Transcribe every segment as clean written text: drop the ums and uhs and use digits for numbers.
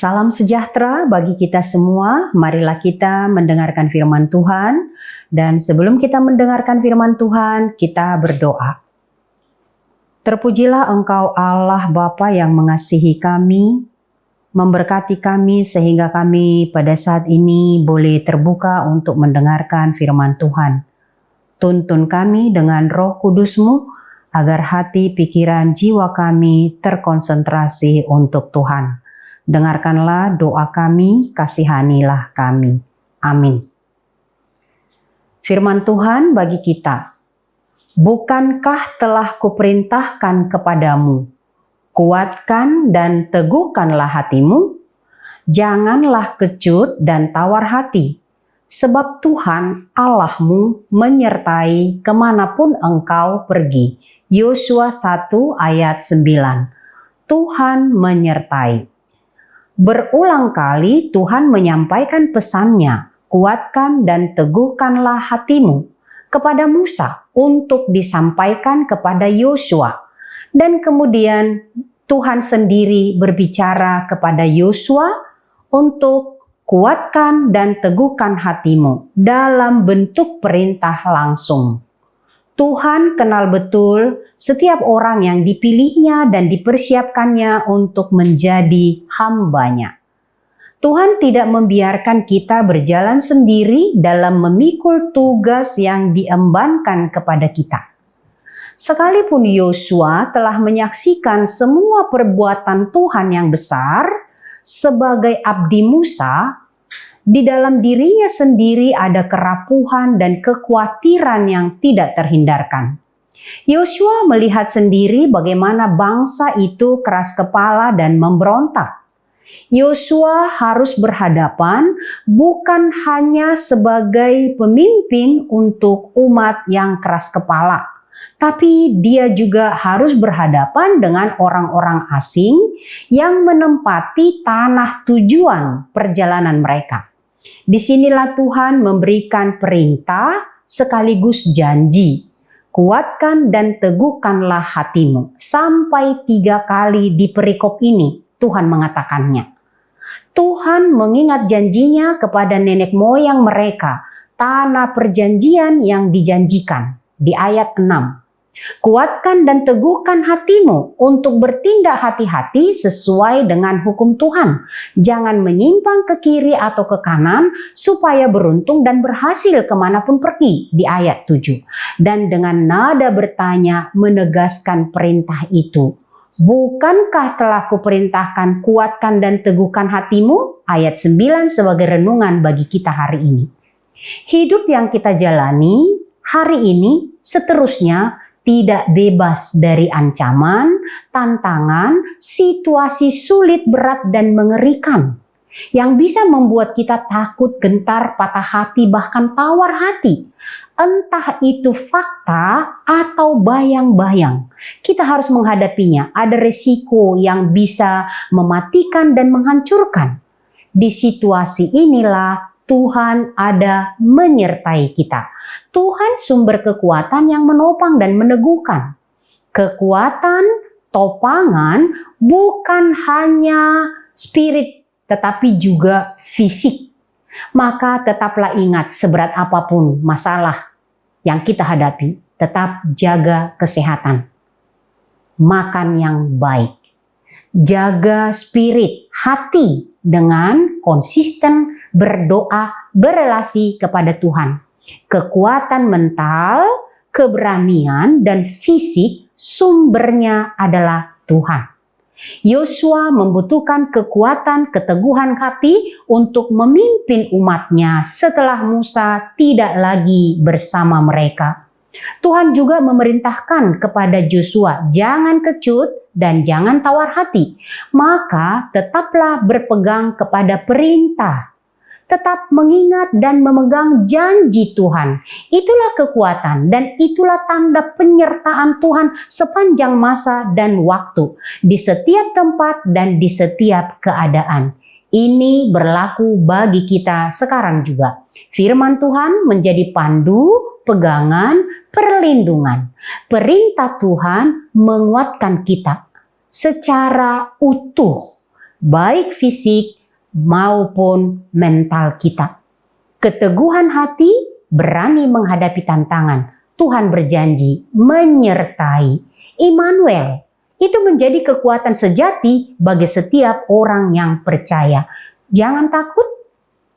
Salam sejahtera bagi kita semua. Marilah kita mendengarkan firman Tuhan. Dan sebelum kita mendengarkan firman Tuhan, kita berdoa. Terpujilah Engkau Allah Bapa yang mengasihi kami, memberkati kami sehingga kami pada saat ini boleh terbuka untuk mendengarkan firman Tuhan. Tuntun kami dengan Roh Kudus-Mu agar hati, pikiran, jiwa kami terkonsentrasi untuk Tuhan. Dengarkanlah doa kami, kasihanilah kami. Amin. Firman Tuhan bagi kita. Bukankah telah kuperintahkan kepadamu, kuatkan dan teguhkanlah hatimu, janganlah kecut dan tawar hati, sebab Tuhan Allahmu menyertai kemanapun engkau pergi. Yosua 1 ayat 9. Tuhan menyertai. Berulang kali Tuhan menyampaikan pesannya, kuatkan dan teguhkanlah hatimu, kepada Musa untuk disampaikan kepada Yosua. Dan kemudian Tuhan sendiri berbicara kepada Yosua untuk kuatkan dan teguhkan hatimu dalam bentuk perintah langsung. Tuhan kenal betul setiap orang yang dipilihnya dan dipersiapkannya untuk menjadi hambanya. Tuhan tidak membiarkan kita berjalan sendiri dalam memikul tugas yang diembankan kepada kita. Sekalipun Yosua telah menyaksikan semua perbuatan Tuhan yang besar sebagai abdi Musa, di dalam dirinya sendiri ada kerapuhan dan kekhawatiran yang tidak terhindarkan. Yosua melihat sendiri bagaimana bangsa itu keras kepala dan memberontak. Yosua harus berhadapan bukan hanya sebagai pemimpin untuk umat yang keras kepala, tapi dia juga harus berhadapan dengan orang-orang asing yang menempati tanah tujuan perjalanan mereka. Disinilah Tuhan memberikan perintah sekaligus janji. Kuatkan dan teguhkanlah hatimu. Sampai 3 kali di perikop ini Tuhan mengatakannya. Tuhan mengingat janjinya kepada nenek moyang mereka, tanah perjanjian yang dijanjikan di ayat 6. Kuatkan dan teguhkan hatimu untuk bertindak hati-hati sesuai dengan hukum Tuhan. Jangan menyimpang ke kiri atau ke kanan supaya beruntung dan berhasil kemanapun pergi di ayat 7. Dan dengan nada bertanya menegaskan perintah itu. Bukankah telah kuperintahkan kuatkan dan teguhkan hatimu? Ayat 9 sebagai renungan bagi kita hari ini. Hidup yang kita jalani hari ini seterusnya tidak bebas dari ancaman, tantangan, situasi sulit, berat, dan mengerikan yang bisa membuat kita takut, gentar, patah hati, bahkan tawar hati. Entah itu fakta atau bayang-bayang, kita harus menghadapinya. Ada resiko yang bisa mematikan dan menghancurkan. Di situasi inilah Tuhan ada menyertai kita. Tuhan sumber kekuatan yang menopang dan meneguhkan. Kekuatan, topangan bukan hanya spirit tetapi juga fisik. Maka tetaplah ingat seberat apapun masalah yang kita hadapi, tetap jaga kesehatan. Makan yang baik. Jaga spirit, hati dengan konsisten berdoa, berelasi kepada Tuhan. Kekuatan mental, keberanian, dan fisik sumbernya adalah Tuhan. Yosua membutuhkan kekuatan, keteguhan hati untuk memimpin umatnya setelah Musa tidak lagi bersama mereka. Tuhan juga memerintahkan kepada Yosua, jangan kecut dan jangan tawar hati. Maka tetaplah berpegang kepada perintah. Tetap mengingat dan memegang janji Tuhan. Itulah kekuatan dan itulah tanda penyertaan Tuhan sepanjang masa dan waktu. Di setiap tempat dan di setiap keadaan. Ini berlaku bagi kita sekarang juga. Firman Tuhan menjadi pandu, pegangan, perlindungan. Perintah Tuhan menguatkan kita secara utuh baik fisik maupun mental kita. Keteguhan hati, berani menghadapi tantangan. Tuhan berjanji menyertai. Immanuel, itu menjadi kekuatan sejati bagi setiap orang yang percaya. Jangan takut,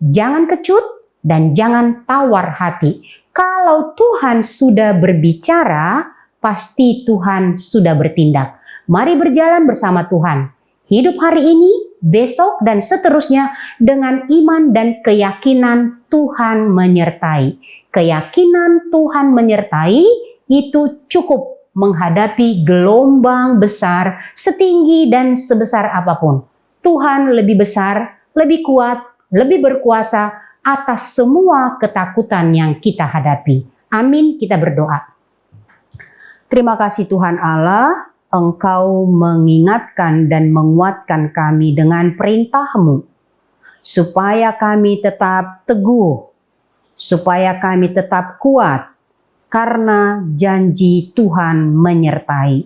jangan kecut, dan jangan tawar hati. Kalau Tuhan sudah berbicara, pasti Tuhan sudah bertindak. Mari berjalan bersama Tuhan. Hidup hari ini, besok, dan seterusnya dengan iman dan keyakinan Tuhan menyertai. Keyakinan Tuhan menyertai itu cukup menghadapi gelombang besar setinggi dan sebesar apapun. Tuhan lebih besar, lebih kuat, lebih berkuasa atas semua ketakutan yang kita hadapi. Amin, kita berdoa. Terima kasih Tuhan Allah, Engkau mengingatkan dan menguatkan kami dengan perintah-Mu, supaya kami tetap teguh, supaya kami tetap kuat, karena janji Tuhan menyertai.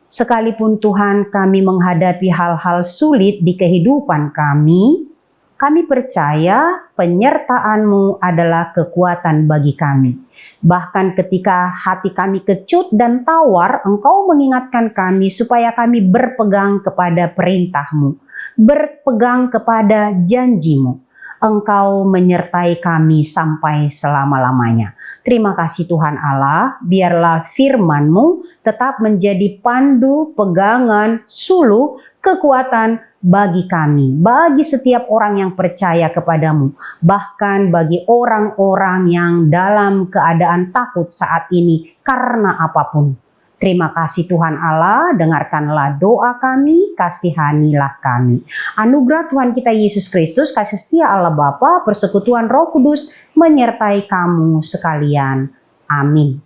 Sekalipun Tuhan kami menghadapi hal-hal sulit di kehidupan kami percaya penyertaan-Mu adalah kekuatan bagi kami. Bahkan ketika hati kami kecut dan tawar, Engkau mengingatkan kami supaya kami berpegang kepada perintah-Mu, berpegang kepada janji-Mu. Engkau menyertai kami sampai selama-lamanya. Terima kasih Tuhan Allah, biarlah firman-Mu tetap menjadi pandu, pegangan, suluh, kekuatan bagi kami, bagi setiap orang yang percaya kepadamu, bahkan bagi orang-orang yang dalam keadaan takut saat ini karena apapun. Terima kasih Tuhan Allah, dengarkanlah doa kami, kasihanilah kami. Anugerah Tuhan kita Yesus Kristus, kasih setia Allah Bapa, persekutuan Roh Kudus menyertai kamu sekalian. Amin.